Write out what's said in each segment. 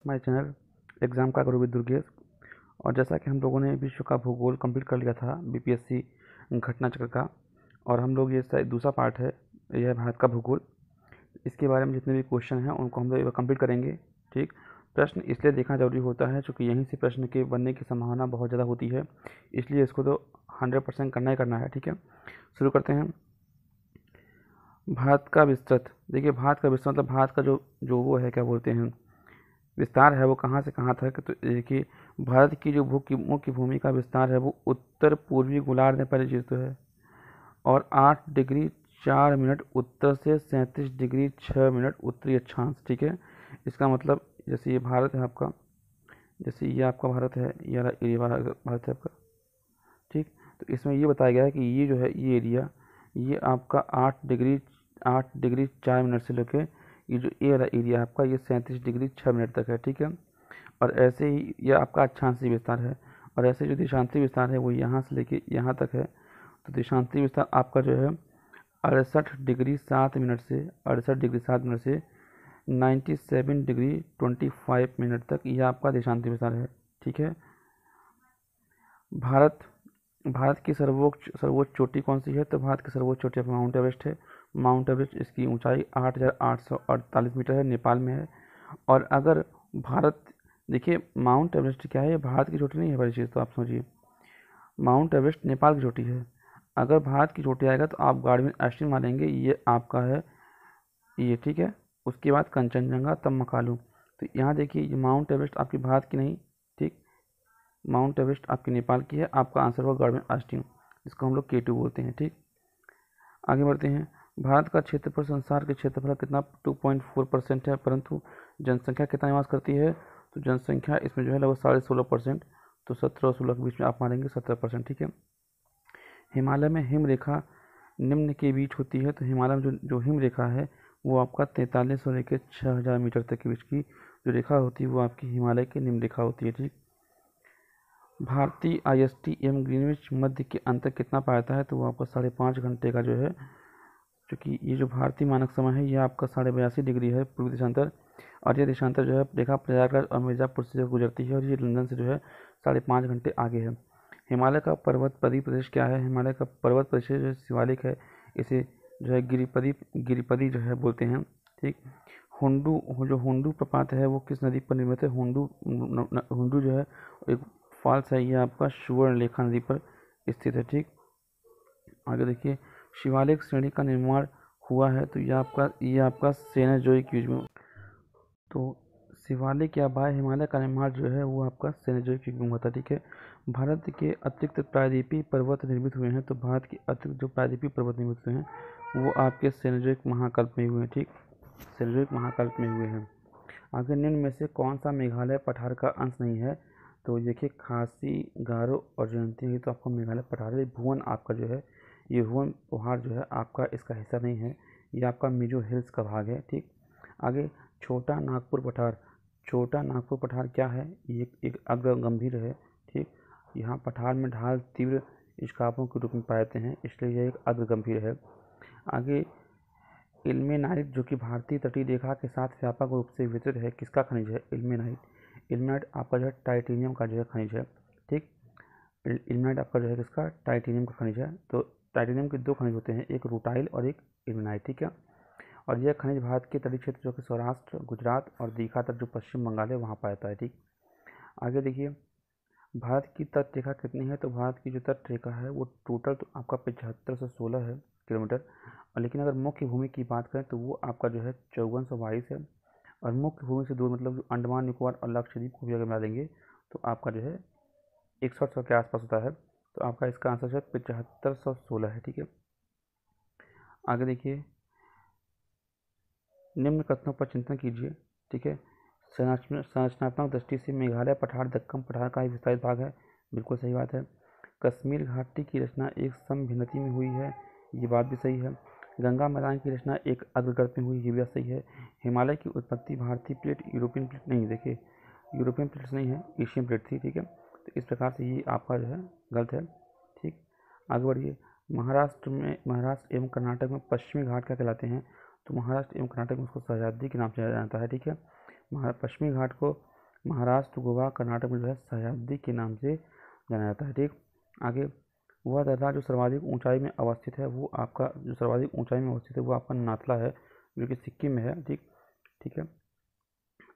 My channel exam का गुरु with Durgesh. और जैसा कि हम लोगों ने विश्व का भूगोल कंप्लीट कर लिया था बीपीएससी घटना चक्र का, और हम लोग ये दूसरा पार्ट है, यह भारत का भूगोल। इसके बारे में जितने भी क्वेश्चन हैं उनको हम लोग कंप्लीट करेंगे। ठीक, प्रश्न इसलिए देखना जरूरी होता है क्योंकि यहीं से प्रश्न के बनने की संभावना बहुत ज़्यादा होती है, इसलिए इसको तो 100% करना ही करना है। ठीक है, शुरू करते हैं। भारत का विस्तृत, देखिए भारत का विस्तृत मतलब भारत का जो जो वो है, क्या बोलते हैं, विस्तार है, वो कहाँ से कहाँ तक। तो देखिए भारत की जो मुख्य भूमि का विस्तार है वो उत्तर पूर्वी गोलार्ध में पहली चीज़ तो है, और 8 डिग्री 4 मिनट उत्तर से 37 डिग्री 6 मिनट उत्तरी अक्षांश। ठीक है, इसका मतलब जैसे ये भारत है आपका, जैसे ये आपका भारत है, ये भारत है आपका। ठीक, तो इसमें ये बताया गया है कि ये जो है ये एरिया, ये आपका 8 डिग्री 4 मिनट से लेके ये जो ए वाला एरिया आपका ये 37 डिग्री 6 मिनट तक है। ठीक है, और ऐसे ही ये आपका अक्षांशीय विस्तार है, और ऐसे जो देशांतीय विस्तार है वो यहाँ से लेके यहाँ तक है। तो देशांतीय विस्तार आपका जो है 68 डिग्री 7 मिनट से 97 डिग्री 25 मिनट तक यह आपका देशांतीय विस्तार है। ठीक है, भारत की सर्वोच्च चोटी कौन सी है? तो भारत की सर्वोच्च चोटी माउंट एवरेस्ट है। माउंट एवरेस्ट, इसकी ऊंचाई 8,848 मीटर है, नेपाल में है। और अगर भारत, देखिए माउंट एवरेस्ट क्या है, ये भारत की चोटी नहीं है, बड़ी चीज़ तो आप समझिए, माउंट एवरेस्ट नेपाल की चोटी है। अगर भारत की चोटी आएगा तो आप गार्डविन एस्टीन मानेंगे, ये आपका है ये। ठीक है, उसके बाद कंचनजंगा, तब मकालू। तो यहाँ देखिए ये माउंट एवरेस्ट आपकी भारत की नहीं, ठीक, माउंट एवरेस्ट आपकी नेपाल की है। आपका आंसर होगा गार्डविन एस्टीन, जिसको हम लोग K2 बोलते हैं। ठीक, आगे बढ़ते हैं। भारत का क्षेत्रफल संसार के क्षेत्रफल कितना 2.4% है, परंतु जनसंख्या कितना निवास करती है? तो जनसंख्या इसमें जो है लगभग 16.5%, तो 17 और 16 के बीच में आप मानेंगे 17%। ठीक है, हिमालय में हिम रेखा निम्न के बीच होती है। तो हिमालय में जो हिम रेखा है वो आपका 4300 लेकर 6000 मीटर तक के बीच की जो रेखा होती है वो आपकी हिमालय की निम्न रेखा होती है। ठीक, भारतीय IST एवं ग्रीनविच मध्य के अंतर कितना पाता है? तो वो आपका 5.5 घंटे का जो है, क्योंकि ये जो भारतीय मानक समय है ये आपका 82.5 डिग्री है पूर्वी देशांतर, और ये देशांतर जो है रेखा प्रयागराज और मिर्ज़ापुर से गुजरती है, और ये लंदन से जो है 5.5 घंटे आगे है। हिमालय का पर्वतपदी प्रदेश क्या है? हिमालय का पर्वत प्रदेश जो शिवालिक है, इसे जो है गिरिपदी जो है बोलते हैं। ठीक, हुंडू प्रपात है वो किस नदी पर निर्मित है? हुंडू जो है एक फॉल्स है, ये आपका सुवर्णरेखा नदी पर स्थित है। ठीक, आगे देखिए, शिवालिक श्रेणी का निर्माण हुआ है, तो ये आपका सेनेजोइक युग में। तो शिवालिक या बाह्य हिमालय का निर्माण जो है वो आपका सेनेजोइक युग में हुआ था। ठीक है, भारत के अतिरिक्त प्रायद्वीपीय पर्वत निर्मित हुए हैं। तो भारत के अतिरिक्त जो प्रायद्वीपीय पर्वत निर्मित हुए हैं वो आपके सेनेजोइक महाकल्प में हुए हैं। ठीक, सेनेजोइक महाकल्प में हुए हैं। आगे निम्न में से कौन सा मेघालय पठार का अंश नहीं है? तो देखिए खासी, गारो और जयंती, तो आपको मेघालय पठार है। भुवन आपका जो है, ये भुवन पहाड़ जो है आपका इसका हिस्सा नहीं है, ये आपका मिजो हिल्स का भाग है। ठीक, आगे छोटा नागपुर पठार क्या है? ये एक अग्र गंभीर है। ठीक, यहाँ पठार में ढाल तीव्र स्कार्पों के रूप में पाए जाते हैं, इसलिए यह एक अग्र गंभीर है। आगे इल्मेनाइट, जो कि भारतीय तटीय रेखा के साथ व्यापक रूप से वितरित है, किसका खनिज है? इल्मेनाइट आपका जो है टाइटेनियम का जो है खनिज है। ठीक, इल्मेनाइट आपका जो है किसका? टाइटेनियम का खनिज है। तो टाइटेनियम के 2 खनिज होते हैं, एक रूटाइल और एक इल्मेनाइट। ठीक है, और यह खनिज भारत के तटीय क्षेत्र जो कि सौराष्ट्र, गुजरात और दीघा तक जो पश्चिम बंगाल है वहाँ पाया जाता है। ठीक, आगे देखिए, भारत की तट रेखा कितनी है? तो भारत की जो तट रेखा है वो टोटल तो आपका 7516 है किलोमीटर, और लेकिन अगर मुख्य भूमि की बात करें तो वो आपका जो है 5422 है। और मुख्य भूमि से दूर मतलब जो अंडमान निकोबार और लक्षद्वीप को भी अगर मिला देंगे तो आपका जो है 6100 के आसपास होता है। तो आपका इसका आंसर है 7516 है। ठीक है, आगे देखिए, निम्न कथनों पर चिंतन कीजिए। ठीक है, संरचनात्मक दृष्टि से मेघालय पठार दक्कन पठार का ही विस्तारित भाग है, बिल्कुल सही बात है। कश्मीर घाटी की रचना एक समभिन्नति में हुई है, ये बात भी सही है। गंगा मैदान की रचना एक अग्रगर्त में हुई, ये भी बात सही है। हिमालय की उत्पत्ति भारतीय प्लेट, यूरोपियन प्लेट नहीं, देखिए यूरोपियन प्लेट्स नहीं है, एशियन प्लेट थी। ठीक है, तो इस प्रकार से ये आपका जो है गलत है। ठीक, आगे बढ़िए। महाराष्ट्र एवं कर्नाटक में पश्चिमी घाट क्या कहलाते हैं? तो महाराष्ट्र एवं कर्नाटक में उसको सहयाद्री के नाम से जाना जाता है। ठीक है, पश्चिमी घाट को महाराष्ट्र, गोवा, कर्नाटक में जो है सह्याद्री के नाम से जाना जाता है। ठीक, आगे वह दर्रा जो सर्वाधिक ऊंचाई में अवस्थित है वो आपका जो सर्वाधिक ऊंचाई में अवस्थित है वो आपका नाथला है, जो कि सिक्किम में है। ठीक, ठीक है,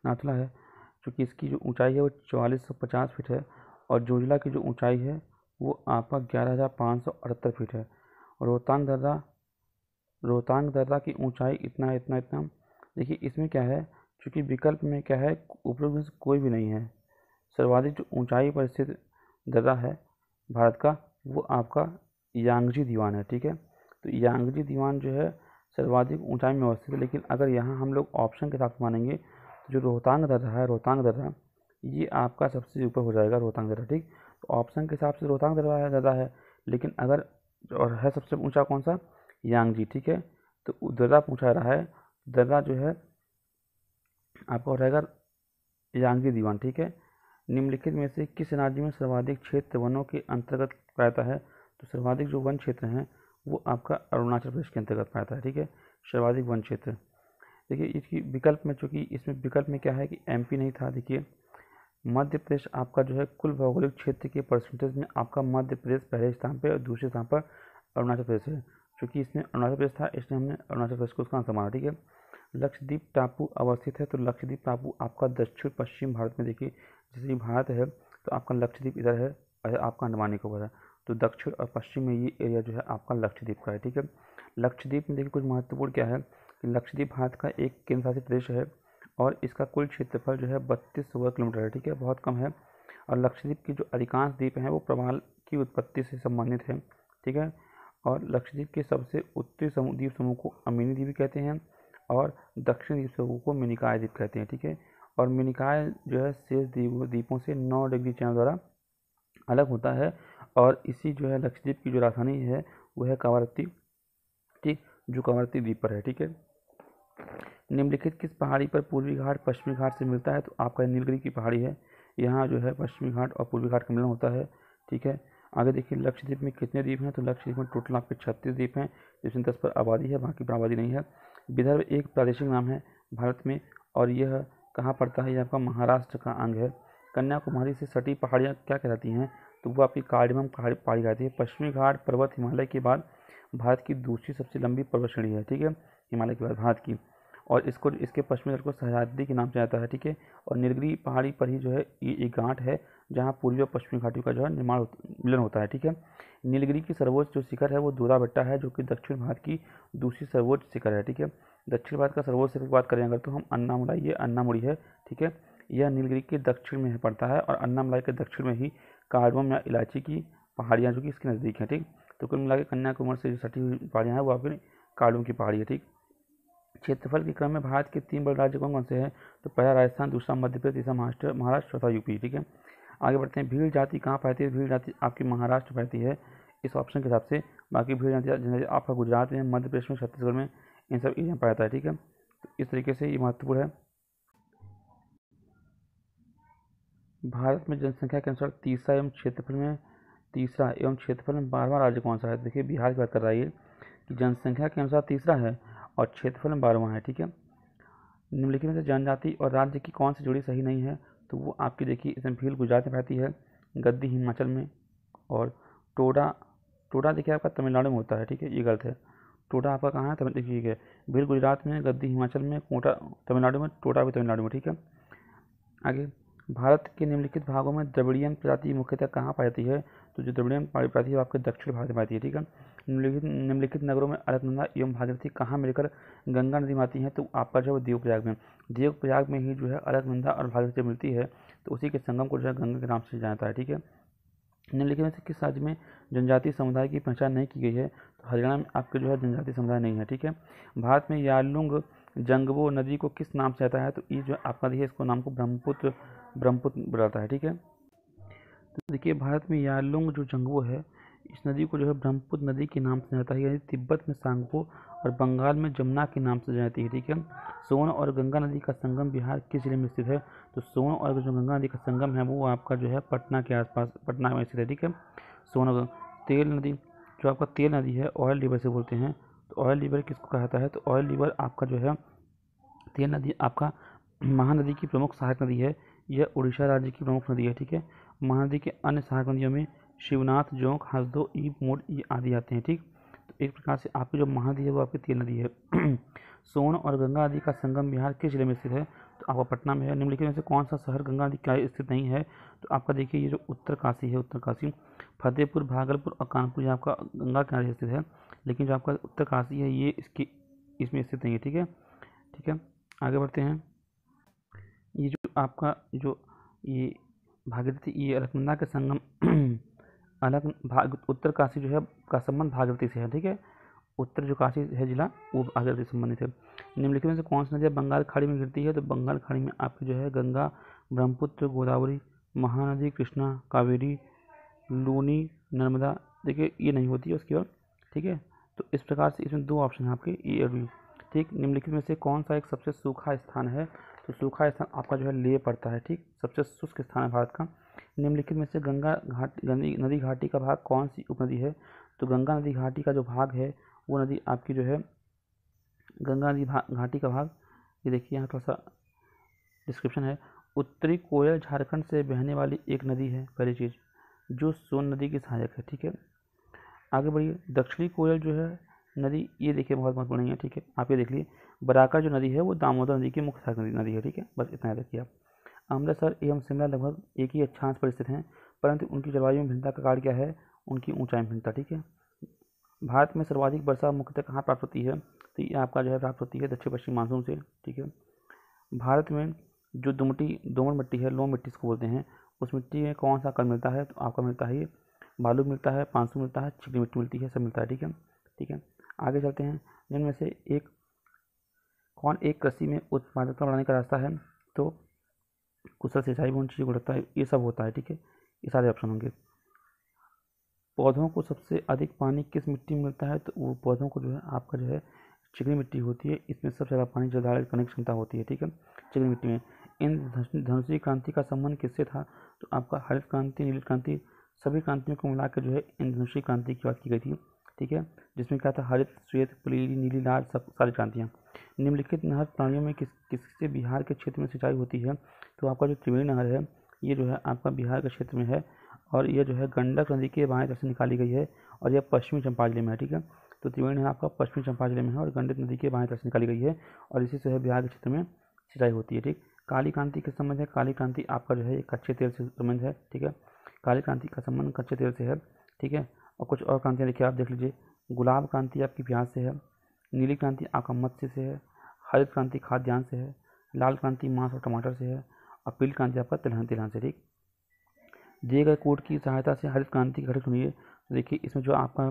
नाथला है, चूँकि इसकी जो ऊंचाई है वो 4450 फीट है, और जोजिला की जो ऊंचाई है वो आपका 11,578 फीट है। और रोहतांग दर्रा की ऊंचाई इतना इतना इतना। देखिए इसमें क्या है, चूँकि विकल्प में क्या है, उपरोक्त में से कोई भी नहीं है। सर्वाधिक जो ऊंचाई पर स्थित दर्रा है भारत का वो आपका यांगजी दीवान है। ठीक है, तो यांगजी दीवान जो है सर्वाधिक ऊंचाई में अवस्थित है, लेकिन अगर यहाँ हम लोग ऑप्शन के साथ मानेंगे तो जो रोहतांग दर्रा है, रोहतांग दर्रा ये आपका सबसे ऊपर हो जाएगा, रोहतांग दर्रा। ठीक, तो ऑप्शन के हिसाब से रोहतांग दर्रा है, लेकिन अगर और है सबसे ऊंचा कौन सा, यांगजी। ठीक है, तो दर्रा पूछा रहा है, दर्रा जो है आपका हो रहेगा यांगजी दीवान। ठीक है, निम्नलिखित में से किस राज्य में सर्वाधिक क्षेत्र वनों के अंतर्गत पाता है, तो सर्वाधिक जो वन क्षेत्र हैं वो आपका अरुणाचल प्रदेश के अंतर्गत पाता है। ठीक है, सर्वाधिक वन क्षेत्र। देखिए इसकी विकल्प में, चूँकि इसमें विकल्प में क्या है कि एमपी नहीं था। देखिए मध्य प्रदेश आपका जो है कुल भौगोलिक क्षेत्र के परसेंटेज में आपका मध्य प्रदेश पहले स्थान पर और दूसरे स्थान पर अरुणाचल प्रदेश है। चूँकि इसमें अरुणाचल प्रदेश था इसलिए हमने अरुणाचल प्रदेश को उसका आंसर माना। ठीक है, लक्षद्वीप टापू अवस्थित है, तो लक्षद्वीप टापू आपका दक्षिण पश्चिम भारत में, देखिए जैसे भारत है तो आपका लक्षद्वीप इधर है और आपका अंडमान निकोबार है, तो दक्षिण और पश्चिम में ये एरिया जो है आपका लक्षद्वीप का है। ठीक है, लक्षद्वीप में देखिए कुछ महत्वपूर्ण क्या है कि लक्षद्वीप भारत का एक केंद्र शासित प्रदेश है और इसका कुल क्षेत्रफल जो है 32 वर्ग किलोमीटर है। ठीक है, बहुत कम है। और लक्षद्वीप की जो अधिकांश द्वीप हैं वो प्रवाल की उत्पत्ति से संबंधित है। ठीक है, और लक्षद्वीप के सबसे उत्तरी द्वीप समूह को अमीनी द्वीप कहते हैं और दक्षिण द्वीप समूह को मिनिकॉय द्वीप कहते हैं। ठीक है, और मिनिकॉय जो है शेष द्वीपों से 9 डिग्री चैनल द्वारा अलग होता है, और इसी जो है लक्षद्वीप की जो राजधानी है वो है कवरत्ती। ठीक, जो कवरत्ती द्वीप पर है। ठीक है, निम्नलिखित किस पहाड़ी पर पूर्वी घाट पश्चिमी घाट से मिलता है, तो आपका नीलगिरी की पहाड़ी है, यहाँ जो है पश्चिमी घाट और पूर्वी घाट का मिलन होता है। ठीक है, आगे देखिए लक्षद्वीप में कितने द्वीप हैं, तो लक्षद्वीप में टोटल आपके 36 द्वीप हैं, जिसमें 10 पर आबादी है, बाकी पर आबादी नहीं है। विदर्भ एक प्रादेशिक नाम है भारत में, और यह कहाँ पड़ता है, ये आपका महाराष्ट्र का अंग है। कन्याकुमारी से सटी पहाड़ियाँ क्या कहलाती हैं, तो वो आपकी कार्डियम पहाड़ी कहलाती है। पश्चिमी घाट पर्वत हिमालय के बाद भारत की दूसरी सबसे लंबी पर्वत श्रेणी है। ठीक है, हिमालय के बाद भारत की, और इसके पश्चिमी तट को सह्याद्री के नाम से जाता है। ठीक है, और नीलगिरी पहाड़ी पर ही जो है ये एक गांठ है जहां पूर्वी और पश्चिमी घाटियों का जो है मिलन होता है। ठीक है, नीलगिरी की सर्वोच्च जो शिखर है वो दूराबेट्टा है, जो कि दक्षिण भारत की दूसरी सर्वोच्च शिखर है। ठीक है, दक्षिण भारत का सर्वोच्च शिखर की बात करें अगर तो हम अन्नामुलाई, ये अन्नामुड़ी है। ठीक है, यह नीलगिरी के दक्षिण में पड़ता है, और अन्नामुलाई के दक्षिण में ही कार्डमम या इलायची की पहाड़ियाँ जो कि इसके नज़दीक हैं। ठीक, तो कुल मिला के कन्याकुमारी से जो सटी हुई पहाड़ियाँ हैं वो आपकी कार्डमम की पहाड़ी है। ठीक, क्षेत्रफल के क्रम में भारत के 3 बड़े राज्य कौन कौन से हैं, तो पहला राजस्थान, दूसरा मध्य प्रदेश, तीसरा महाराष्ट्र, चौथा यूपी। ठीक है, आगे बढ़ते हैं। भील जाति कहाँ पाती है, भील जाति आपकी महाराष्ट्र पाती है इस ऑप्शन के हिसाब से। बाकी भील जाति आपका गुजरात में, मध्य प्रदेश में, छत्तीसगढ़ में, इन सब एरिया पाया जाता है। ठीक है, तो इस तरीके से ये महत्वपूर्ण है। भारत में जनसंख्या के अनुसार तीसरा एवं क्षेत्रफल में 12वां राज्य कौन सा है, देखिए बिहार की बात कर रहा है ये, कि जनसंख्या के अनुसार तीसरा है और क्षेत्रफल में 12वां है। ठीक है, निम्नलिखित में से जनजाति और राज्य की कौन सी जोड़ी सही नहीं है, तो वो आपकी देखिए इसमें भील गुजरात में रहती है, गद्दी हिमाचल में, और टोडा देखिए आपका तमिलनाडु में होता है। ठीक है, ये गलत है। टोडा आपका कहाँ है, देखिए भील गुजरात में, गद्दी हिमाचल में, कोटा तमिलनाडु में, टोडा भी तमिलनाडु में। ठीक है, आगे भारत के निम्नलिखित भागों में द्रविड़ियन प्रजाति मुख्यतः कहाँ पाई जाती है, तो जो द्रविड़ियन प्रजाति है वो आपके दक्षिण भारत में पाई जाती है। ठीक है, निम्नलिखित नगरों में अलकनंदा एवं भागीरथी कहाँ मिलकर गंगा नदी में आती है, तो आपका जो है देवप्रयाग में ही जो है अलकनंदा और भागीरथी मिलती है, तो उसी के संगम को जो है गंगा के नाम से जाना जाता है। ठीक है, निम्नलिखित में से किस राज्य में जनजातीय समुदाय की पहचान नहीं की गई है, तो हरियाणा में आपके जो है जनजातीय समुदाय नहीं है। ठीक है, भारत में यारलुंग जंगबो नदी को किस नाम से आता है, तो ये जो आपका देखिए इसको नाम को ब्रह्मपुत्र बुलाता है। ठीक है, तो देखिए भारत में यारलुंग जो जंगबो है इस नदी को जो है ब्रह्मपुत्र नदी के नाम से जाता है, यानी तिब्बत में सांगपो और बंगाल में जमुना के नाम से जाती है। ठीक है, सोन और गंगा नदी का संगम बिहार किस जिले में स्थित है, तो सोन और जो गंगा नदी का संगम है वो आपका जो है पटना के आसपास, पटना में स्थित है। ठीक है, सोन तेल नदी जो आपका तेल नदी है, ऑयल रिवर से बोलते हैं, तो ऑयल रिवर किसको कहता है, तो ऑयल रिवर आपका जो है तेल नदी आपका महानदी की प्रमुख सहायक नदी है, यह उड़ीसा राज्य की प्रमुख नदी है। ठीक है, महानदी के अन्य सहायक नदियों में शिवनाथ, जोंक, हसदो, ईब, मोड ये आदि आते हैं। ठीक, तो एक प्रकार से आपकी जो महानदी है वो आपकी 3 नदी है। सोन और गंगा नदी का संगम बिहार किस जिले में स्थित है? तो आपका पटना में है। निम्नलिखित में से कौन सा शहर गंगा नदी किनारे स्थित नहीं है? तो आपका देखिए ये जो उत्तरकाशी है, उत्तरकाशी, फतेहपुर, भागलपुर और कानपुर ये आपका गंगा किनारे स्थित है, लेकिन जो आपका उत्तरकाशी है ये इसमें स्थित नहीं है। ठीक है, ठीक है, आगे बढ़ते हैं। ये जो आपका जो ये भागीरथी, ये अलकनंदा के संगम उत्तरकाशी जो है का संबंध भागीरथी से है। ठीक है, उत्तर जो काशी है जिला वो भागीरथी से संबंधित है। निम्नलिखित में से कौन सी नदियाँ बंगाल खाड़ी में गिरती है? तो बंगाल खाड़ी में आपकी जो है गंगा, ब्रह्मपुत्र, गोदावरी, महानदी, कृष्णा, कावेरी, लूनी, नर्मदा, देखिए ये नहीं होती है उसकी ओर। ठीक है, तो इस प्रकार से इसमें 2 ऑप्शन है आपके, ए और बी। ठीक, निम्नलिखित में से कौन सा एक सबसे सूखा स्थान है? तो सूखा स्थान आपका जो है लेह पड़ता है। ठीक, सबसे शुष्क स्थान है भारत का। निम्नलिखित में से गंगा नदी घाटी का भाग कौन सी उपनदी है? तो गंगा नदी घाटी का जो भाग है वो नदी आपकी जो है गंगा नदी घाटी का भाग, ये देखिए यहाँ थोड़ा सा डिस्क्रिप्शन है। उत्तरी कोयल झारखंड से बहने वाली एक नदी है, पहली चीज़, जो सोन नदी की सहायक है। ठीक है, आगे बढ़िए। दक्षिणी कोयल जो है नदी, ये देखिए बहुत महत्वपूर्ण है। ठीक है, आप ये देख लीजिए, बराकर जो नदी है वो दामोदर नदी की मुख्य सहायक नदी है। ठीक है, बस इतना याद रखिए आप। अमृतसर एवं शिमला लगभग एक ही अक्षांश पर स्थित हैं, परंतु उनकी जलवायु में भिन्नता का कारण क्या है? उनकी ऊंचाई में भिन्नता। ठीक है, भारत में सर्वाधिक वर्षा मुख्यतः कहाँ प्राप्त होती है? तो ये आपका जो है प्राप्त होती है दक्षिण पश्चिम मानसून से। ठीक है, भारत में जो दोमट मिट्टी है, लोम मिट्टी इसको बोलते हैं, उस मिट्टी में कौन सा कण मिलता है? तो आपका मिलता है ये बालू मिलता है, पांसू मिलता है, चिकनी मिट्टी मिलती है, सब मिलता है। ठीक है, ठीक है, आगे चलते हैं। जिनमें से कौन एक कृषि में उत्पादकता बढ़ाने का रास्ता है? तो कुशल सिंचाई, ऊंची गुणवत्ता, ये सब होता है। ठीक है, ये सारे ऑप्शन होंगे। पौधों को सबसे अधिक पानी किस मिट्टी में मिलता है? तो वो पौधों को जो है आपका जो है चिकनी मिट्टी होती है, इसमें सबसे ज़्यादा पानी जलधारण करने की क्षमता होती है। ठीक है, चिकनी मिट्टी में। इन धनुषी क्रांति का संबंध किससे था? तो आपका हरित क्रांति, नीली क्रांति, सभी क्रांतियों को मिलाकर जो है इन धनुषी क्रांति की बात की गई थी। ठीक है, जिसमें क्या था? हरित, श्वेत, पीली, नीली, लाल, सब सारी क्रांतियाँ। निम्नलिखित नहर प्रणालियों में किससे बिहार के क्षेत्र में सिंचाई होती है? तो आपका जो त्रिवेणी नहर है ये जो है आपका बिहार के क्षेत्र में है, और ये जो है गंडक नदी के बाएं तरफ से निकाली गई है, और यह पश्चिमी चंपारण जिले में है। ठीक है, तो त्रिवेणी नहर आपका पश्चिमी चंपारण जिले में है और गंडक नदी के बाएं तरफ से निकाली गई है, और इसी से है बिहार के क्षेत्र में सिंचाई होती है। ठीक, काली क्रांति किस संबंध है? काली क्रांति आपका जो है कच्चे तेल से संबंध है। ठीक है, काली क्रांति का संबंध कच्चे तेल से है। ठीक है, और कुछ और क्रांतियाँ देखिए, आप देख लीजिए। गुलाब क्रांति आपकी प्याज से है, नीली क्रांति आपका मत्स्य से है, हरित क्रांति खाद्यान्न से है, लाल क्रांति मांस और टमाटर से है, और पीली क्रांति आपका तिलहन से। ठीक, दिए गए कोड की सहायता से हरित क्रांति घटित हुई है। तो देखिए इसमें जो आपका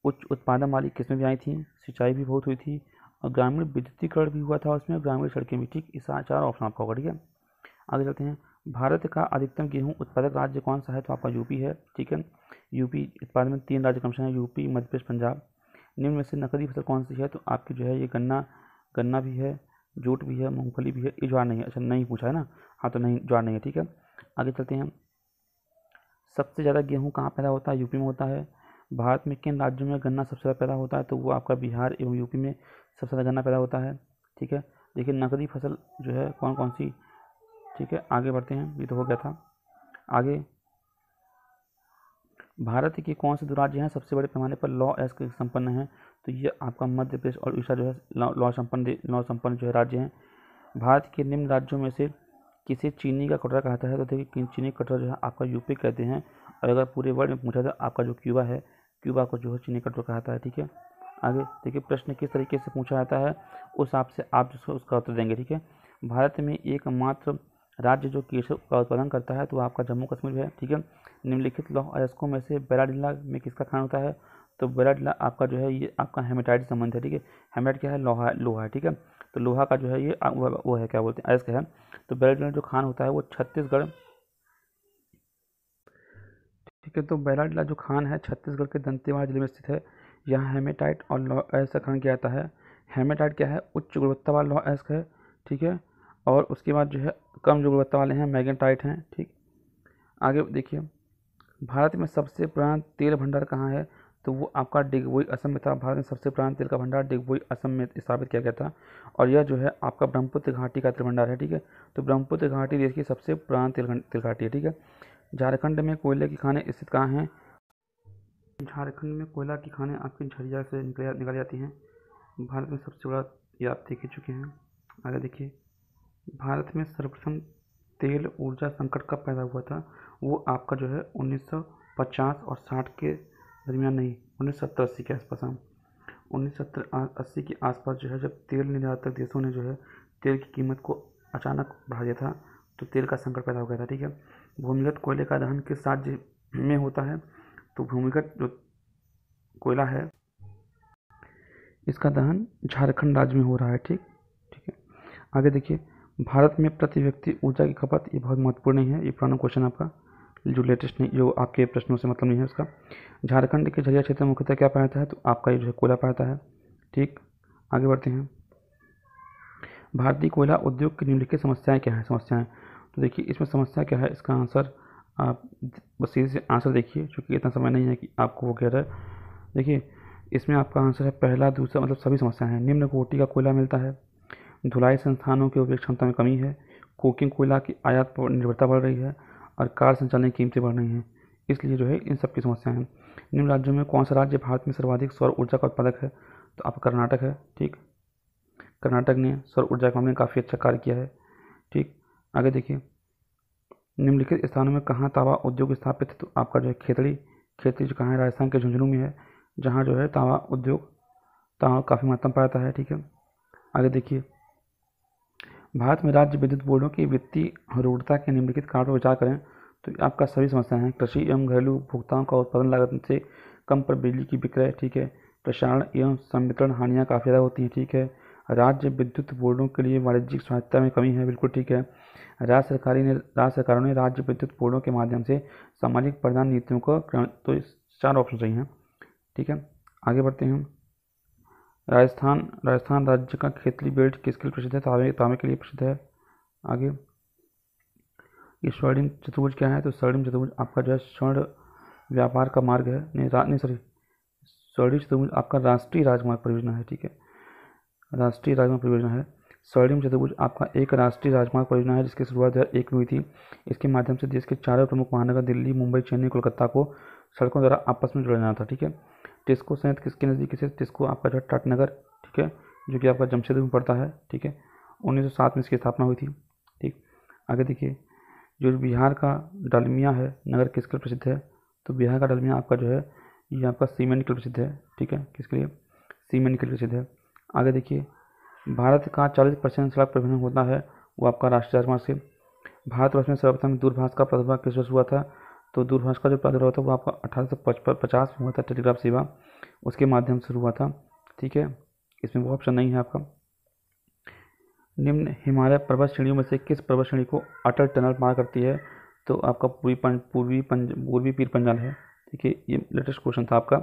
उच्च उत्पादन वाली किस्में भी आई थी, सिंचाई भी बहुत हुई थी, और ग्रामीण विद्युतीकरण भी हुआ था उसमें, ग्रामीण सड़कें भी। ठीक, इस 4 ऑप्शन आपका होगा। ठीक है, आगे चलते हैं। भारत का अधिकतम गेहूं उत्पादक राज्य कौन सा है? तो आपका यूपी है। ठीक है, यूपी उत्पादन में 3 राज्य क्रमशः है, यूपी, मध्य प्रदेश, पंजाब। निम्न में से नकदी फसल कौन सी है? तो आपकी जो है ये गन्ना भी है, जूट भी है, मूंगफली भी है। ये ज्वार नहीं है, अच्छा नहीं पूछा है ना, हाँ तो नहीं, ज्वार नहीं है। ठीक है, आगे चलते हैं। सबसे ज़्यादा गेहूं कहाँ पैदा होता है? यूपी में होता है। भारत में किन राज्यों में गन्ना सबसे ज़्यादा पैदा होता है? तो वो आपका बिहार एवं यूपी में सबसे ज़्यादा गन्ना पैदा होता है। ठीक है, देखिए नकदी फसल जो है कौन कौन सी। ठीक है, आगे बढ़ते हैं, ये तो हो गया था। आगे, भारत के कौन से 2 राज्य हैं सबसे बड़े पैमाने पर लॉ एस्क संपन्न हैं? तो ये आपका मध्य प्रदेश और उड़ीसा जो है लॉ संपन्न जो है राज्य हैं। भारत के निम्न राज्यों में से किसे चीनी का कटोरा कहता है? तो देखिए चीनी का कटोरा जो है आपका यूपी कहते हैं, और अगर पूरे वर्ल्ड में पूछा तो आपका जो क्यूबा है, क्यूबा को जो है चीनी का कटोरा कहता है। ठीक है, आगे देखिए प्रश्न किस तरीके से पूछा जाता है, उस हिसाब से आप उसका उत्तर देंगे। ठीक है, भारत में एकमात्र राज्य जो केसर का उत्पादन करता है तो आपका जम्मू कश्मीर है। ठीक है, निम्नलिखित लौह अयस्कों में से बेलाडीला में किसका खान होता है? तो बेलाडीला आपका जो है ये आपका हेमेटाइट से संबंध है। ठीक है, हेमेटाइट क्या है? लोहा है। ठीक है, तो लोहा का जो है ये वो है, क्या बोलते हैं, अयस्क है। तो बेलाडीला जो खान होता है वो छत्तीसगढ़। ठीक है, तो बेलाडीला जो खान है छत्तीसगढ़ के दंतेवाड़ा जिले में स्थित है। यहाँ हेमेटाइट और लौह अयस्क का खनन किया जाता है। हेमेटाइट क्या है? उच्च गुणवत्ता वाला लौह अयस्क है। ठीक है, और उसके बाद जो है कम जो गुणवत्ता वाले हैं मैग्नेटाइट हैं। ठीक, आगे देखिए, भारत में सबसे पुराना तेल भंडार कहाँ है? तो वो आपका डिगबोई असम में था। भारत में सबसे पुराना तेल का भंडार डिगबोई असम में स्थापित किया गया था, और यह जो है आपका ब्रह्मपुत्र घाटी का तेल भंडार है। ठीक है, तो ब्रह्मपुत्र घाटी देश की सबसे पुराना तेल घाटी है। ठीक है, झारखंड में कोयले की खानें स्थित कहाँ हैं? झारखंड में कोयला की खानें आपकी झरिया से निकल जाती हैं। भारत में सबसे बड़ा, ये आप देख ही चुके हैं। आगे देखिए, भारत में सर्वप्रथम तेल ऊर्जा संकट कब पैदा हुआ था? वो आपका जो है 1950 और 60 के दरमियान नहीं, 1970-80 के आसपास। हाँ, 1970-80 के आसपास जो है, जब तेल निर्यातक देशों ने जो है तेल की कीमत को अचानक बढ़ा दिया था, तो तेल का संकट पैदा हो गया था। ठीक है, भूमिगत कोयले का दहन किस राज्य में होता है? तो भूमिगत जो कोयला है, इसका दहन झारखंड राज्य में हो रहा है। ठीक ठीक है, आगे देखिए, भारत में प्रति व्यक्ति ऊर्जा की खपत, ये बहुत महत्वपूर्ण नहीं है, ये पुराना क्वेश्चन आपका, जो लेटेस्ट नहीं, जो आपके प्रश्नों से मतलब नहीं है उसका। झारखंड के झरिया क्षेत्र में मुख्यतः क्या पाया जाता है? तो आपका ये जो है कोयला पाया जाता है। ठीक, आगे बढ़ते हैं। भारतीय कोयला उद्योग की निम्नलिखित समस्याएं क्या है? समस्याएं, तो देखिए इसमें समस्या क्या है, इसका आंसर आप बस सीधे से आंसर देखिए, क्योंकि इतना समय नहीं है कि आपको वो कह रहा है। देखिए, इसमें आपका आंसर है पहला, दूसरा, मतलब सभी समस्याएं हैं। निम्न कोटि का कोयला मिलता है, धुलाई संस्थानों की उपयोग क्षमता में कमी है, कोकिंग कोयला की आयात पर निर्भरता बढ़ रही है, और कार संचालन की कीमतें बढ़ रही हैं। इसलिए जो है इन सब की समस्याएं हैं। निम्न राज्यों में कौन सा राज्य भारत में सर्वाधिक सौर ऊर्जा का उत्पादक है? तो आपका कर्नाटक है। ठीक, कर्नाटक ने सौर ऊर्जा के मामले में काफ़ी अच्छा कार्य किया है। ठीक, आगे देखिए, निम्नलिखित स्थानों में कहाँ तांबा उद्योग स्थापित है? तो आपका जो है खेतड़ी, खेतड़ी जो कहाँ है? राजस्थान के झुंझुनू में है, जहाँ जो है तांबा उद्योग, तांबा काफ़ी मात्रा में पाया जाता है। ठीक है, आगे देखिए, भारत में राज्य विद्युत बोर्डों की वित्तीय रूढ़ता के निम्नलिखित कारणों पर विचार करें। तो आपका सभी समस्याएं हैं। कृषि एवं घरेलू उपभोक्ताओं का उत्पादन लागत से कम पर बिजली की विक्रय। ठीक है, प्रसारण एवं संवितरण हानियाँ काफ़ी ज़्यादा होती हैं। ठीक है, राज्य विद्युत बोर्डों के लिए वाणिज्यिक सहायता में कमी है। बिल्कुल ठीक है, राज्य सरकारों ने राज्य विद्युत बोर्डों के माध्यम से सामाजिक प्रदान नीतियों को, तो 4 ऑप्शन सही हैं। ठीक है, आगे बढ़ते हैं। राजस्थान राज्य का खेतड़ी बेल्ट किसके लिए प्रसिद्ध है? तांबे के लिए प्रसिद्ध है। आगे, ये स्वर्णिम चतुर्भुज क्या है? तो स्वर्णिम चतुर्भुज आपका जो है स्वर्ण व्यापार का मार्ग है, नहीं सॉरी, स्वर्णिम चतुर्भुज आपका राष्ट्रीय राजमार्ग परियोजना है। ठीक है, राष्ट्रीय राजमार्ग परियोजना है। स्वर्णिम चतुर्भुज आपका एक राष्ट्रीय राजमार्ग परियोजना है, जिसकी शुरुआत 2001 में हुई थी। इसके माध्यम से देश के 4 प्रमुख महानगर दिल्ली, मुंबई, चेन्नई, कोलकाता को सड़कों द्वारा आपस में जोड़ा जाना था। ठीक है, टिस्को संयंत्र किसके नज़दीक से? टिस्को आपका जो है टाटानगर, ठीक है, जो कि आपका जमशेदपुर में पड़ता है। ठीक है, 1907 में इसकी स्थापना हुई थी। ठीक, आगे देखिए, जो बिहार का डालमिया है नगर किसके लिए प्रसिद्ध है? तो बिहार का डालमिया आपका जो है, ये आपका सीमेंट के लिए प्रसिद्ध है। ठीक है, किसके लिए? सीमेंट के लिए प्रसिद्ध है। आगे देखिए, भारत का 40% सड़क परिवहन होता है, वो आपका राष्ट्रीय राजमार्ग से। भारतवर्ष में सर्वप्रथम दूरभाष का प्रादुर्भाव किस वर्ष हुआ था? तो दूरभाष का जो प्रादुर्भाव था वो आपका 1850 में हुआ था, टेलीग्राफ सेवा उसके माध्यम से हुआ था। ठीक है, इसमें वो ऑप्शन नहीं है आपका। निम्न हिमालय पर्वत श्रेणियों में से किस पर्वत श्रेणी को अटल टनल पार करती है? तो आपका पूर्वी पीर पंजाल है। ठीक है, ये लेटेस्ट क्वेश्चन था आपका।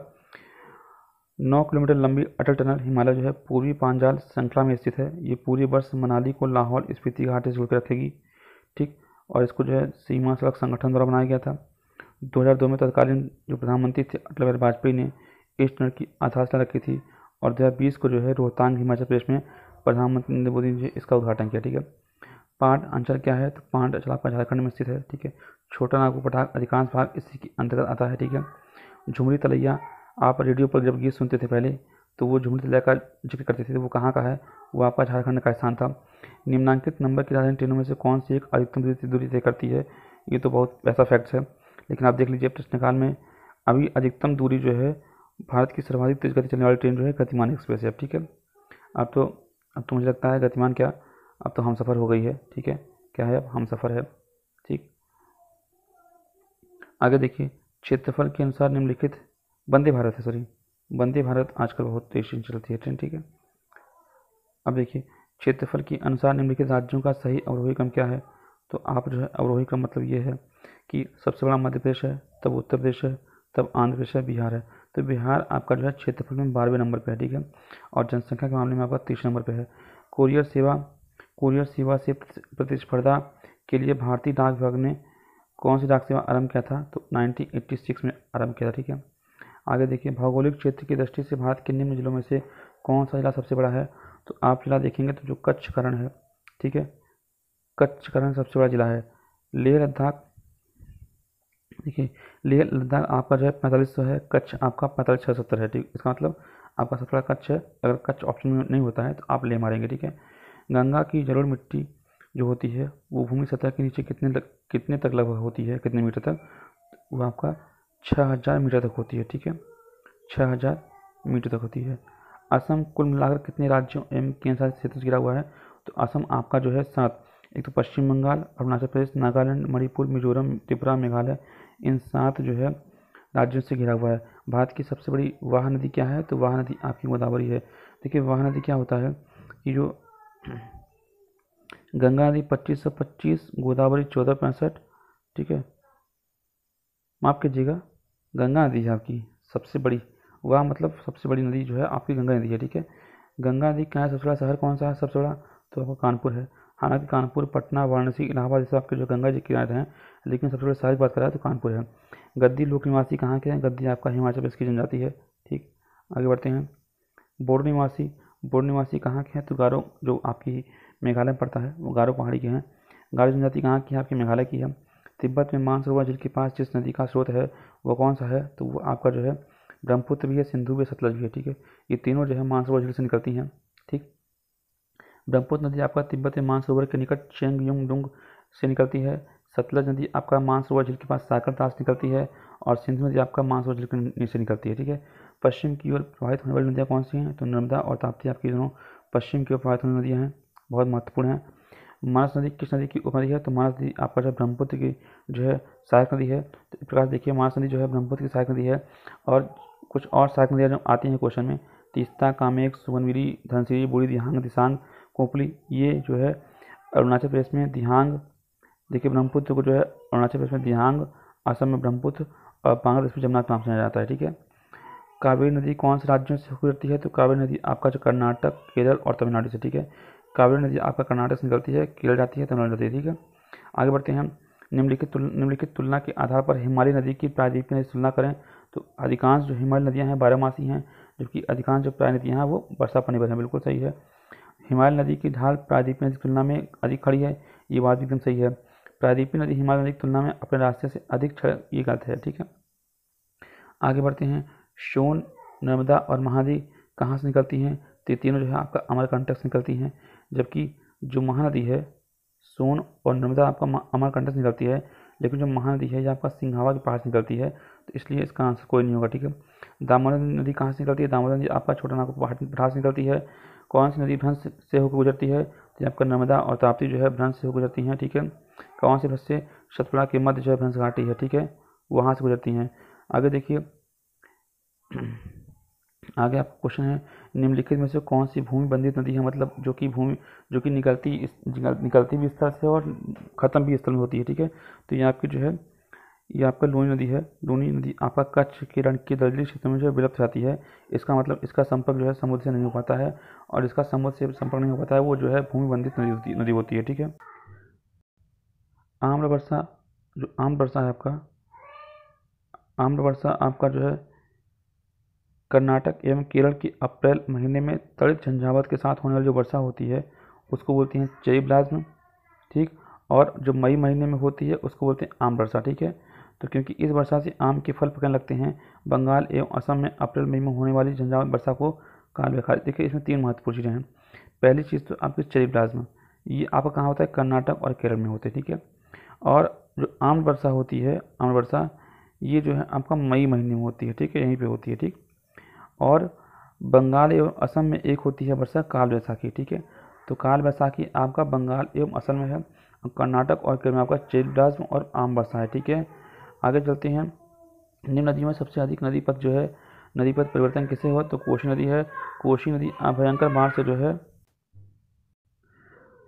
9 किलोमीटर लंबी अटल टनल हिमालय जो है पूर्वी पांजाल श्रृंखला में स्थित है। ये पूरे वर्ष मनाली को लाहौल स्पीति घाटी से जोड़कर रखेगी। ठीक, और इसको जो है सीमा सड़क संगठन द्वारा बनाया गया था। 2002 में तत्कालीन जो प्रधानमंत्री थे अटल बिहारी वाजपेयी ने इस टनल की आधारशिला रखी थी, और 2020 को जो है रोहतांग हिमाचल प्रदेश में प्रधानमंत्री नरेंद्र मोदी ने इसका उद्घाटन किया। ठीक है, पांड अंचल क्या है? तो पांड अंचल आपका झारखंड में स्थित है। ठीक है, छोटा नागपुर पठार अधिकांश भाग इसी के अंतर्गत आता है। ठीक है, झुमरी तलैया, आप रेडियो पर जब गीत सुनते थे पहले, तो वो झुमरी तलैया का जिक्र करते थे, तो वो कहाँ का है? वो आपका झारखंड का स्थान था। निम्नांकित नंबर की राजधानी ट्रेनों में से कौन सी एक अधिकतम दूरी तय करती है? ये तो बहुत ऐसा फैक्ट्स है, लेकिन आप देख लीजिए प्रश्नकाल में अभी अधिकतम दूरी जो है, भारत की सर्वाधिक तेज गति चलने वाली ट्रेन जो है गतिमान एक्सप्रेस है। ठीक है, अब तो मुझे लगता है गतिमान क्या, अब तो हमसफ़र हो गई है। ठीक है, क्या है? अब हमसफ़र है। ठीक, आगे देखिए, क्षेत्रफल के अनुसार निम्नलिखित, वंदे भारत है, सॉरी, वंदे भारत आजकल बहुत तेजी से चलती है ट्रेन। ठीक है, अब देखिए, क्षेत्रफल के अनुसार निम्नलिखित राज्यों का सही अवरोही क्रम क्या है? तो आप जो है अवरोही क्रम मतलब ये है कि सबसे बड़ा मध्य प्रदेश है, तब उत्तर प्रदेश है, तब आंध्र प्रदेश है, बिहार है। तो बिहार आपका जो है क्षेत्रफल में 12वें नंबर पर है। ठीक है, और जनसंख्या के मामले में आपका 30 नंबर पर है। कोरियर सेवा से प्रतिस्पर्धा के लिए भारतीय डाक विभाग ने कौन सी डाक सेवा आरंभ किया था? तो 1986 में आरंभ किया था। ठीक है, आगे देखिए, भौगोलिक क्षेत्र की दृष्टि से भारत के निम्न जिलों में से कौन सा जिला सबसे बड़ा है? तो आप जिला देखेंगे तो जो कच्छ करण है, ठीक है, कच्छ करण सबसे बड़ा जिला है। लेह लद्दाख, देखिए लेह लद्दाख आपका जो है 4500 है, कच्छ आपका 4570 है, ठीक। इसका मतलब आपका सबसे बड़ा कच्छ है। अगर कच्छ ऑप्शन में नहीं होता है तो आप ले मारेंगे, ठीक है। गंगा की जलोढ़ मिट्टी जो होती है वो भूमि सतह के नीचे कितने तक लगभग होती है, कितने मीटर तक? वो आपका 6000 मीटर तक होती है, ठीक है, 6000 मीटर तक होती है। असम कुल मिलाकर कितने राज्यों एवं केंद्र शासित क्षेत्र से घिरा हुआ है? तो असम आपका जो है 7, एक तो पश्चिम बंगाल, अरुणाचल प्रदेश, नागालैंड, मणिपुर, मिजोरम, त्रिपुरा, मेघालय, इन 7 जो है राज्यों से घिरा हुआ है। भारत की सबसे बड़ी वाह नदी क्या है? तो वाह नदी आपकी गोदावरी है। देखिए वाह नदी क्या होता है कि जो गंगा नदी 2525, गोदावरी 1465, ठीक है, माफ़ कीजिएगा, गंगा नदी है आपकी सबसे बड़ी, वाह मतलब सबसे बड़ी नदी जो है आपकी गंगा नदी है, ठीक है। गंगा नदी का सबसे बड़ा शहर कौन सा है सबसे बड़ा? तो आपका कानपुर है। हालांकि कानपुर, पटना, वाराणसी, इलाहाबाद जैसे आपके जो गंगा जी किनारे हैं, लेकिन सबसे बड़े शहर की बात करें तो कानपुर है। गद्दी लोक निवासी कहाँ के हैं? गद्दी आपका हिमाचल प्रदेश की जनजाति है, ठीक। आगे बढ़ते हैं। बोडो निवासी, बोडो निवासी कहाँ के हैं? तो गारो जो आपकी मेघालय में पड़ता है वो गारो पहाड़ी के हैं। गारो जनजाति कहाँ की है? आपकी मेघालय की है। तिब्बत में मानसरोवर झील के पास जिस नदी का स्रोत है वो कौन सा है? तो वो आपका जो है ब्रह्मपुत्र भी है, सिंधु भी है, सतलज भी है, ठीक है। ये तीनों जो है मानसरोवर झील से निकलती हैं, ठीक। ब्रह्मपुत्र नदी आपका तिब्बत में मानसरोवर के निकट चेंगयुंगडुंग से निकलती है। सतलज नदी आपका मानसरोवर झील के पास साकरतास निकलती है। और सिंधु नदी आपका मानसरोवर झील के नीचे निकलती है, ठीक है। पश्चिम की ओर प्रवाहित होने वाली नदियाँ कौन सी हैं? तो नर्मदा और ताप्ती आपकी दोनों पश्चिम की ओर प्रवाहित होने नदियाँ हैं, बहुत महत्वपूर्ण हैं। मानस नदी किस नदी की उपनदी है? तो मानस नदी आपका जो है ब्रह्मपुत्र की जो है सहायक नदी है। तो इस प्रकार से देखिए मानस नदी जो है ब्रह्मपुत्र की सहायक नदी है। और कुछ और सहायक नदियाँ जो आती हैं क्वेश्चन में, तीस्ता, कामेक, सुबनसिरी, धनसिरी, बूढ़ी, दिहांग, दिसांग, कोपली, ये जो है अरुणाचल प्रदेश में दिहांग, देखिए ब्रह्मपुत्र को जो है अरुणाचल प्रदेश में दिहांग, असम में ब्रह्मपुत्र और बांग्लादेश में जमुना के नाम से जाना जाता है, ठीक है। कावेरी नदी कौन से राज्यों से गुजरती है? तो कावेरी नदी आपका जो कर्नाटक, केरल और तमिलनाडु से, ठीक है। कावेरी नदी आपका कर्नाटक से निकलती है, केरल जाती है, तमिलनाडु जाती है, ठीक है। आगे बढ़ते हैं। निम्नलिखित तुलना के आधार पर हिमालय नदी की प्रायद्वीपीय नदी से तुलना करें। तो अधिकांश जो हिमालय नदियाँ हैं बारहमासी हैं, जबकि अधिकांश जो प्राय नदियाँ हैं वो वर्षा पर निर्भर हैं, बिल्कुल सही है। हिमालय नदी की ढाल प्रायद्वीपीय नदी की तुलना में अधिक खड़ी है, ये बात भी एकदम सही है। प्रायद्वीपीय नदी हिमालय नदी की तुलना में अपने रास्ते से अधिक छड़, ये गलत है, ठीक है। आगे बढ़ते हैं। सोन, नर्मदा और महानदी कहाँ से निकलती हैं? तो ये तीनों जो है आपका अमरकंटक से निकलती हैं, जबकि जो महानदी है सोन और नर्मदा आपका अमरकंटक से निकलती है, लेकिन जो महानदी है ये आपका सिंघावा के पहाड़ से निकलती है, तो इसलिए इसका आंसर कोई नहीं होगा, ठीक है। दामोदर नदी कहाँ से निकलती है? दामोदर नदी आपका छोटा नागपुर पहाड़ से निकलती है। कौन सी नदी भ्रंश से होकर गुजरती है? तो आपका नर्मदा और ताप्ती जो है भ्रंश से होकर गुजरती हैं, ठीक है। कौन से भ्रंश से? सतपुड़ा के मध्य जो है भ्रंश घाटी है, ठीक है, वहाँ से गुजरती हैं। आगे देखिए, आगे आपका क्वेश्चन है, निम्नलिखित में से कौन सी भूमि बंधित नदी है? मतलब जो कि निकलती भी स्थल से और ख़त्म भी स्थल में होती है, ठीक है। तो ये आपकी जो है ये आपका लूनी नदी है। लूनी नदी आपका कच्छ के रण के दलदली क्षेत्र में जो है विलुप्त जाती है। इसका मतलब इसका संपर्क जो है समुद्र से नहीं हो पाता है, और इसका समुद्र से संपर्क नहीं हो पाता है वो जो है भूमि बंधित नदी होती है, ठीक है। आम्रवर्षा, जो आम्रवर्षा है आपका, आम्रवर्षा आपका जो है कर्नाटक एवं केरल की अप्रैल महीने में तड़ित झंझावात के साथ होने वाली जो वर्षा होती है उसको बोलती हैं चेरी ब्लाज्म, ठीक। और जो मई महीने में होती है उसको बोलते हैं आम वर्षा, ठीक है। तो क्योंकि इस वर्षा से आम के फल पकने लगते हैं, बंगाल एवं असम में अप्रैल मई में होने वाली झंझावात वर्षा को काल बेखार। देखिए इसमें 3 महत्वपूर्ण चीज़ें हैं। पहली चीज़ तो आपकी चेरी ब्लाज्म, ये आपका कहाँ होता है? कर्नाटक और केरल में होते हैं, ठीक है। और जो आम वर्षा होती है, आम वर्षा, ये जो है आपका मई महीने में होती है, ठीक है, यहीं पे होती है, ठीक। और बंगाल एवं असम में एक होती है वर्षा काल बैसाखी, ठीक है। तो काल बैसाखी आपका बंगाल एवं असम में है, कर्नाटक और केरल में आपका चेरी ब्लाज्म और आम वर्षा है, ठीक है। आगे चलते हैं। निम्न नदियों में सबसे अधिक नदी पथ जो है, नदी पथ परिवर्तन किससे हुआ? तो कोशी नदी है। कोशी नदी भयंकर बाढ़ से जो है,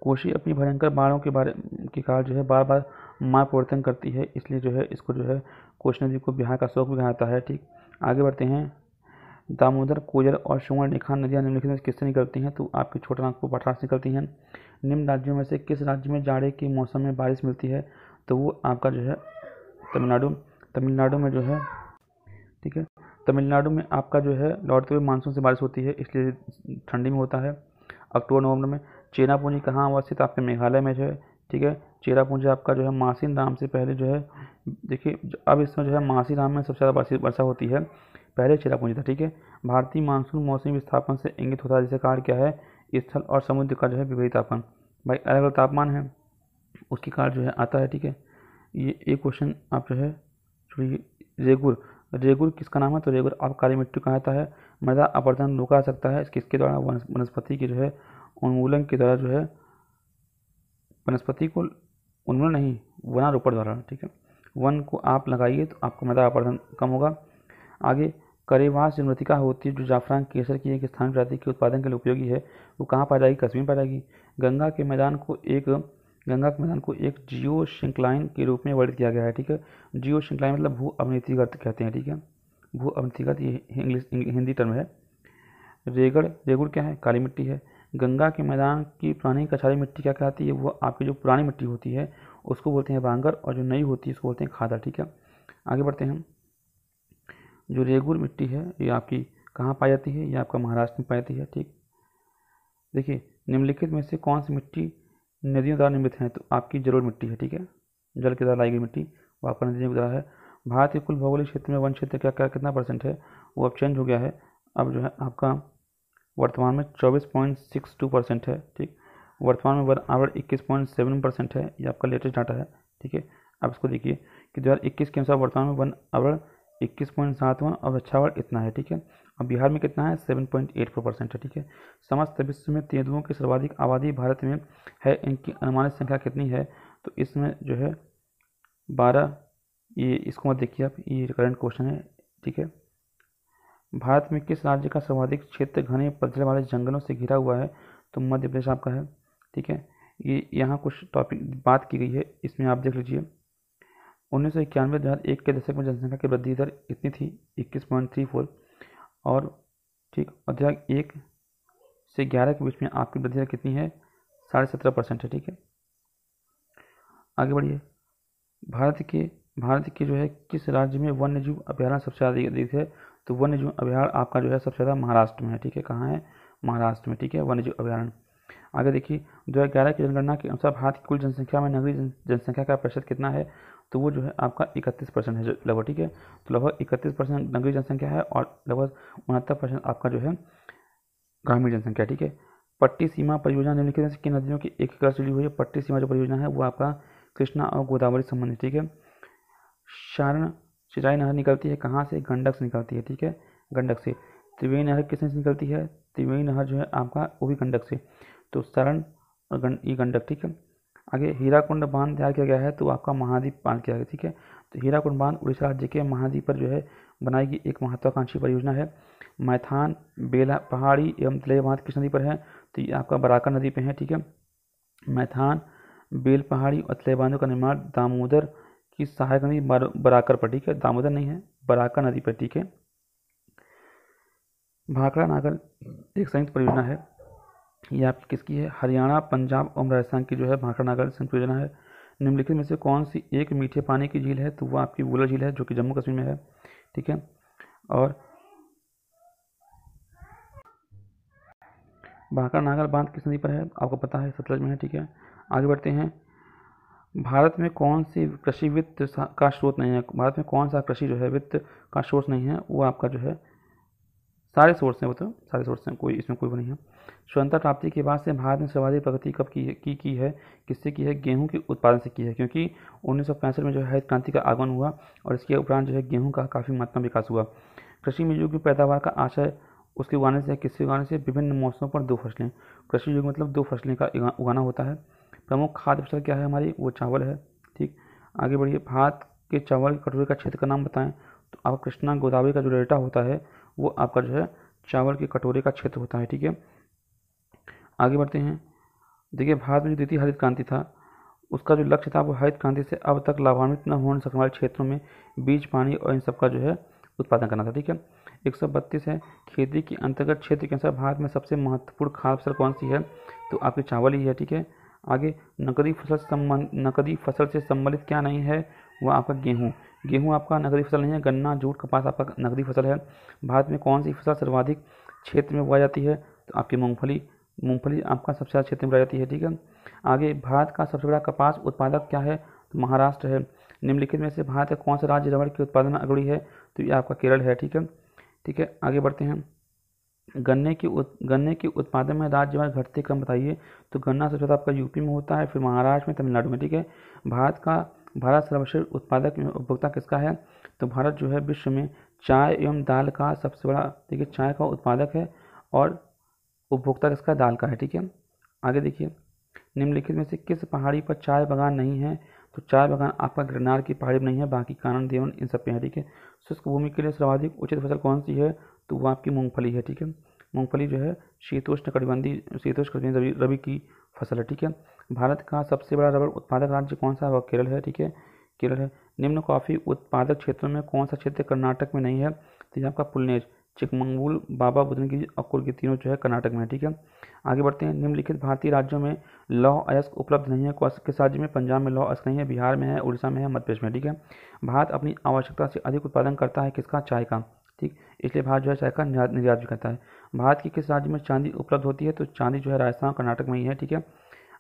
कोशी अपनी भयंकर बाढ़ों के कारण जो है बार बार मार्ग परिवर्तन करती है, इसलिए जो है इसको जो है कोशी नदी को बिहार का शोक भी कहा जाता है, ठीक। आगे बढ़ते हैं। दामोदर, कोयल और सुवर्णरेखा नदियाँ निम्नलिखित में किससे निकलती हैं? तो आपके छोटा नागपुर पठार से निकलती हैं। निम्न राज्यों में से किस राज्य में जाड़े के मौसम में बारिश मिलती है? तो वो आपका जो है तमिलनाडु, तमिलनाडु में जो है, ठीक है, तमिलनाडु में आपका जो है लौटते हुए मानसून से बारिश होती है, इसलिए ठंडी में होता है अक्टूबर नवंबर में। चेरापूंजी कहाँ अवस्थित, आपके मेघालय में जो है, ठीक है। चेरापूंजी आपका जो है मासिन राम से पहले जो है, देखिए अब इसमें जो है मासिन राम में सबसे ज़्यादा वर्षा होती है, पहले चेरापूंजी था, ठीक है। भारतीय मानसून मौसमी विस्थापन से इंगित होता है, जिसे कारण क्या है, स्थल और समुद्र का जो है विपरीत तापमान। भाई अलग अलग तापमान है, उसके कारण जो है आता है, ठीक है। ये एक क्वेश्चन आप जो है रेगुर, रेगुर किसका नाम है, तो रेगुर आप काली मिट्टी कहा जाता है। मृदा अपरदन रोका जा सकता है किसके द्वारा, वनस्पति के जो है उन्मूलन के द्वारा, जो है वनस्पति को उन्मूलन नहीं, वनारोपण द्वारा, ठीक है। वन को आप लगाइए तो आपका मृदा अपरदन कम होगा। आगे करेवास जो मृतिका होती है, जो जाफरान केसर की एक स्थानीय प्रजाति के उत्पादन के लिए उपयोगी है, वो कहाँ पाई जाएगी, कश्मीर पाई जाएगी। गंगा के मैदान को एक जियो श्रृंखलाइन के रूप में वर्णित किया गया है, ठीक है। जियो श्रृंखलाइन मतलब भू अवनतिगत कहते हैं, ठीक है। भू अवनतिगत ये हिंदी टर्म है। रेगुड़ क्या है, काली मिट्टी है। गंगा के मैदान की पुरानी कछारी मिट्टी क्या कहलाती है, वो आपकी जो पुरानी मिट्टी होती है उसको बोलते हैं बांगर, और जो नई होती है उसको बोलते हैं खादर, ठीक है। आगे बढ़ते हैं। जो रेगुड़ मिट्टी है ये आपकी कहाँ पाई जाती है, ये आपका महाराष्ट्र में पाई जाती है, ठीक। देखिए निम्नलिखित में से कौन सी मिट्टी नदियों द्वारा निर्मित है, तो आपकी जलोढ़ मिट्टी है, ठीक है। जल के द्वारा लाई गई मिट्टी वो आपका नदियों के द्वारा है। भारत के कुल भौगोलिक क्षेत्र में वन क्षेत्र क्या कितना परसेंट है, वो अब चेंज हो गया है, अब जो है आपका वर्तमान में 24.62% है, ठीक। वर्तमान में वन आवरण 21.7% है, ये आपका लेटेस्ट डाटा है, ठीक है। अब इसको देखिए कि 2021 के अनुसार वर्तमान में वन आवरण 21.71 और वृक्षावरण इतना है, ठीक है। अब बिहार में कितना है, 7.84% है, ठीक है। समस्त विश्व में तेंदुओं की सर्वाधिक आबादी भारत में है, इनकी अनुमानित संख्या कितनी है, तो इसमें जो है 12, ये इसको मत देखिए आप, ये करंट क्वेश्चन है, ठीक है। भारत में किस राज्य का सर्वाधिक क्षेत्र घने पतझड़ वाले जंगलों से घिरा हुआ है, तो मध्य प्रदेश आपका है, ठीक है। ये यहाँ कुछ टॉपिक बात की गई है, इसमें आप देख लीजिए। 1991-2001 के दशक में जनसंख्या की वृद्धि दर इतनी थी 21.34, और ठीक अध्याय 1 से 11 के बीच में आपकी वृद्धि दर कितनी है, 17.5% है, ठीक है। आगे बढ़िए। भारत के जो है किस राज्य में वन्य जीव अभ्यारण्य सबसे अधिक है, तो वन्य जीव अभ्यारण्य आपका जो है सबसे ज़्यादा महाराष्ट्र में है, ठीक है। कहाँ है, महाराष्ट्र में, ठीक है, वन्य जीव अभ्यारण्य। आगे देखिए 2011 की जनगणना के अनुसार भारत की कुल जनसंख्या में नगरीय जनसंख्या का प्रतिशत कितना है, तो वो जो है आपका 31% है लगभग, ठीक है। तो लगभग 31% नगरीय जनसंख्या है और लगभग 69% आपका जो है ग्रामीण जनसंख्या, ठीक है। पट्टी सीमा परियोजना निम्नलिखित की नदियों की एकीकरण से जुड़ी हुई है। पट्टी सीमा जो परियोजना है वो आपका कृष्णा और गोदावरी संबंधित, ठीक है। शारण सिंचाई नहर निकलती है कहाँ से, गंडक से निकलती है, ठीक है, गंडक से। त्रिवेणी नहर किससे निकलती है, त्रिवेणी नहर जो है आपका वो भी गंडक से, तो शरण और ये गंडक, ठीक है। आगे हीराकुंड बांध तैयार किया गया है, तो आपका महाद्वीप बांध किया गया, ठीक है। तो हीराकुंड बांध उड़ीसा राज्य के महाद्वीप पर जो है बनाई गई एक महत्वाकांक्षी परियोजना है। मैथान बेला पहाड़ी एवं तलेय बांध किस नदी पर है, तो ये आपका बराकर नदी पे है, ठीक है। मैथान बेल पहाड़ी और तलेय बांधों का निर्माण दामोदर की सहायक नदी बराकर पर, ठीक है, दामोदर नहीं है, बराकर नदी पर, ठीक है। भाखड़ा नागर एक संयुक्त परियोजना है, ये आपकी किसकी है, हरियाणा पंजाब और राजस्थान की जो है भाखड़ा नागर संयुक्त परियोजना है। निम्नलिखित में से कौन सी एक मीठे पानी की झील है, तो वो आपकी वुलर झील है जो कि जम्मू कश्मीर में है, ठीक है। और भाखड़ा नागर बांध किस नदी पर है, आपको पता है सतलज में है, ठीक है। आगे बढ़ते हैं। भारत में कौन सी कृषि वित्त का स्रोत नहीं है, भारत में कौन सा कृषि जो है वित्त का सोर्स नहीं है, वो आपका जो है सारे सोर्स हैं, वो तो सारे सोर्स हैं, कोई इसमें कोई वो नहीं है। स्वतंत्रता प्राप्ति के बाद से भारत ने सर्वाधिक प्रगति कब की है, किससे की है, गेहूं के उत्पादन से की है, क्योंकि 1965 में जो है हरित क्रांति का आगमन हुआ और इसके उपरांत जो है गेहूं का काफ़ी मात्रा में विकास हुआ। कृषि में योग्य पैदावार का आशय उसके उगाने से, किससे उगाने से, विभिन्न मौसमों पर 2 फसलें। कृषि योग्य मतलब 2 फसलें का उगाना होता है। प्रमुख खाद्य फसल क्या है हमारी, वो चावल है, ठीक। आगे बढ़िए। भारत के चावल कटोरे का क्षेत्र का नाम बताएं, तो आपका कृष्णा गोदावरी का जो डेल्टा होता है वो आपका जो है चावल के कटोरे का क्षेत्र होता है, ठीक है। आगे बढ़ते हैं। देखिए भारत में जो द्वितीय हरित क्रांति था उसका जो लक्ष्य था वो हरित क्रांति से अब तक लाभान्वित न होने सकने वाले क्षेत्रों में बीज पानी और इन सब का जो है उत्पादन करना था, ठीक है। 132 है। खेती के अंतर्गत क्षेत्र के अनुसार भारत में सबसे महत्वपूर्ण खाद्य फसल कौन सी है, तो आपकी चावल ही है, ठीक है। आगे नकदी फसल से संबंधित क्या नहीं है, वो आपका गेहूँ। गेहूँ आपका नकदी फसल नहीं है। गन्ना, जूट, कपास आपका नकदी फसल है। भारत में कौन सी फसल सर्वाधिक क्षेत्र में उगाई जाती है? तो आपकी मूंगफली। मूंगफली आपका सबसे ज़्यादा क्षेत्र में उगाई जाती है, ठीक है। आगे, भारत का सबसे बड़ा कपास उत्पादक क्या है? तो महाराष्ट्र है। निम्नलिखित में से भारत का कौन सा राज्य रबड़ के उत्पादन में अग्रणी है? तो ये आपका केरल है, ठीक है। ठीक है, आगे बढ़ते हैं। गन्ने के उत्पादन में राज्यवार घटते क्रम बताइए। तो गन्ना सबसे ज़्यादा आपका यूपी में होता है, फिर महाराष्ट्र में, तमिलनाडु में, ठीक है। भारत सर्वश्रेष्ठ उत्पादक में उपभोक्ता किसका है? तो भारत जो है विश्व में चाय एवं दाल का सबसे बड़ा, ठीक है, चाय का उत्पादक है और उपभोक्ता किसका? दाल का है, ठीक है। आगे देखिए, निम्नलिखित में से किस पहाड़ी पर चाय बागान नहीं है? तो चाय बागान आपका गिरनार की पहाड़ी पर नहीं है, बाकी कानन देवन इन सब पे है, ठीक है। शुष्क भूमि के लिए सर्वाधिक उचित फसल कौन सी है? तो वो आपकी मूंगफली है, ठीक है। मूंगफली जो है शीतोष्ण रबी की फसल है, ठीक है। भारत का सबसे बड़ा रबड़ उत्पादक राज्य कौन सा है? वह केरल है, ठीक है, केरल है। निम्न कॉफी उत्पादक क्षेत्रों में कौन सा क्षेत्र कर्नाटक में नहीं है? तो ये आपका पुलनेज, चिकमंगलूर, बाबा बुदनगिरी और कुर्ग, तीनों जो है कर्नाटक में है, ठीक है। आगे बढ़ते हैं। निम्नलिखित भारतीय राज्यों में लौह अयस्क उपलब्ध नहीं है। किस राज्य में? पंजाब में लौह अयस्क नहीं है, बिहार में है, उड़ीसा में है, मध्य प्रदेश में, ठीक है। भारत अपनी आवश्यकता से अधिक उत्पादन करता है किसका? चाय का, ठीक, इसलिए भारत जो है चाय का निर्यात भी करता है। भारत के किस राज्य में चांदी उपलब्ध होती है? तो चांदी जो है राजस्थान और कर्नाटक में ही है, ठीक है।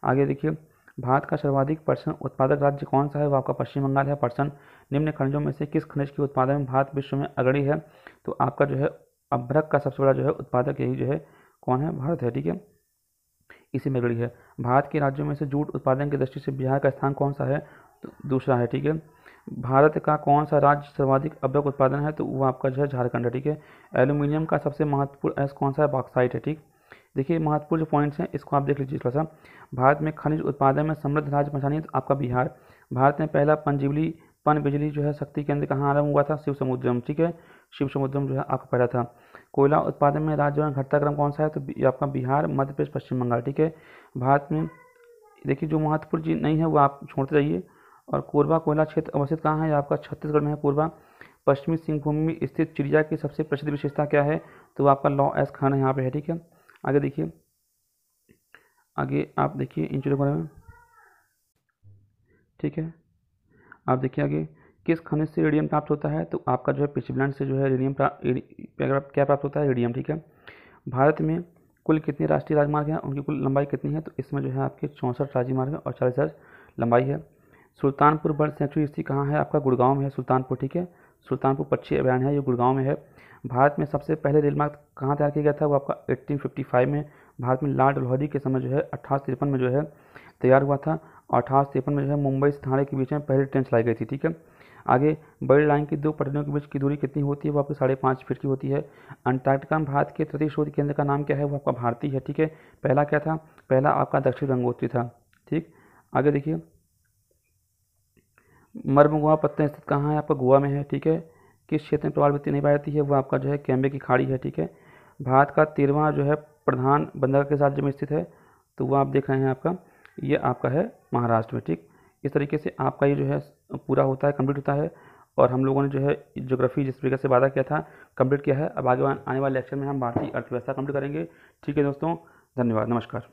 आगे देखिए, भारत का सर्वाधिक पर्सन उत्पादक राज्य कौन सा है? वो आपका पश्चिम बंगाल है, पर्सन। निम्न खनिजों में से किस खनिज के उत्पादन में भारत विश्व में अग्रणी है? तो आपका जो है अभ्रक का सबसे बड़ा जो है उत्पादक यही जो है कौन है? भारत है, ठीक है, इसी में अग्रणी है। भारत के राज्यों में से जूट उत्पादन की दृष्टि से बिहार का स्थान कौन सा है? तो दूसरा है, ठीक है। भारत का कौन सा राज्य सर्वाधिक अभ्रक उत्पादन है? तो वो आपका जो है झारखंड है, ठीक है। एल्यूमिनियम का सबसे महत्वपूर्ण अयस्क कौन सा है? बॉक्साइट है, ठीक। देखिए, महत्वपूर्ण जो पॉइंट्स हैं इसको आप देख लीजिए थोड़ा सा। भारत में खनिज उत्पादन में समृद्ध राज्य पहचानिए, तो आपका बिहार। भारत में पहला पनबिजली जो है शक्ति केंद्र कहाँ आरंभ हुआ था? शिव समुद्रम, ठीक है, शिव समुद्रम जो है आपका पहला था। कोयला उत्पादन में राज्य में घटता क्रम कौन सा है? तो ये आपका बिहार, मध्य प्रदेश, पश्चिम बंगाल, ठीक है। भारत में देखिए जो महत्वपूर्ण चीज़ नहीं है वो आप छोड़ते रहिए। और कोरबा कोयला क्षेत्र अवस्थित कहाँ है? ये आपका छत्तीसगढ़ में है, कोरबा। पश्चिमी सिंहभूमि में स्थित चिड़िया की सबसे प्रसिद्ध विशेषता क्या है? तो वो आपका लॉ एस खाना यहाँ पे है, ठीक है। आगे देखिए, आगे आप देखिए इन चीज़ों के बारे में, ठीक है। आप देखिए आगे, किस खनिज से रेडियम प्राप्त होता है? तो आपका जो है पिचब्लेंड से जो है क्या प्राप्त होता है? रेडियम, ठीक है। भारत में कुल कितने राष्ट्रीय राजमार्ग हैं? उनकी कुल लंबाई कितनी है? तो इसमें जो है आपके 64 राजमार्ग है और 40,000 लंबाई है। सुल्तानपुर बर्ड सेंचुरी स्थित कहाँ है? आपका गुड़गांव में है सुल्तानपुर, ठीक है। सुल्तानपुर पक्षी अभयारण्य है, ये गुड़गांव में है। भारत में सबसे पहले रेल मार्ग कहाँ तैयार किया गया था? वो आपका 1855 में भारत में लॉर्ड डलहौजी के समय जो है 1853 में जो है तैयार हुआ था। और 1853 में जो है मुंबई से ठाणे के बीच में पहली ट्रेन चलाई गई थी, ठीक है। आगे, बड़ी लाइन की दो पटरियों के बीच की दूरी कितनी होती है? वो आपकी 5.5 फीट की होती है। अंटार्कटिका में भारत के तटीय शोध केंद्र का नाम क्या है? वो आपका भारती है, ठीक है। पहला क्या था? पहला आपका दक्षिण गंगोत्री था, ठीक। आगे देखिए, मर्मगोआ पत्तन स्थित कहाँ है? आपका गोवा में है, ठीक है। किस क्षेत्र में प्रवाल वृत्ति नहीं पाई जाती है? वो आपका जो है कैम्बे की खाड़ी है, ठीक है। भारत का 13वां जो है प्रधान बंदरगाह किस राज्य में स्थित है? तो वो आप देख रहे हैं आपका, ये आपका है महाराष्ट्र में, ठीक। इस तरीके से आपका ये जो है पूरा होता है, कंप्लीट होता है। और हम लोगों ने जो है ज्योग्राफी जिस तरीके से वादा किया था कंप्लीट किया है। अब आगे आने वाले लेक्चर में हम भारतीय अर्थव्यवस्था कंप्लीट करेंगे, ठीक है दोस्तों। धन्यवाद, नमस्कार।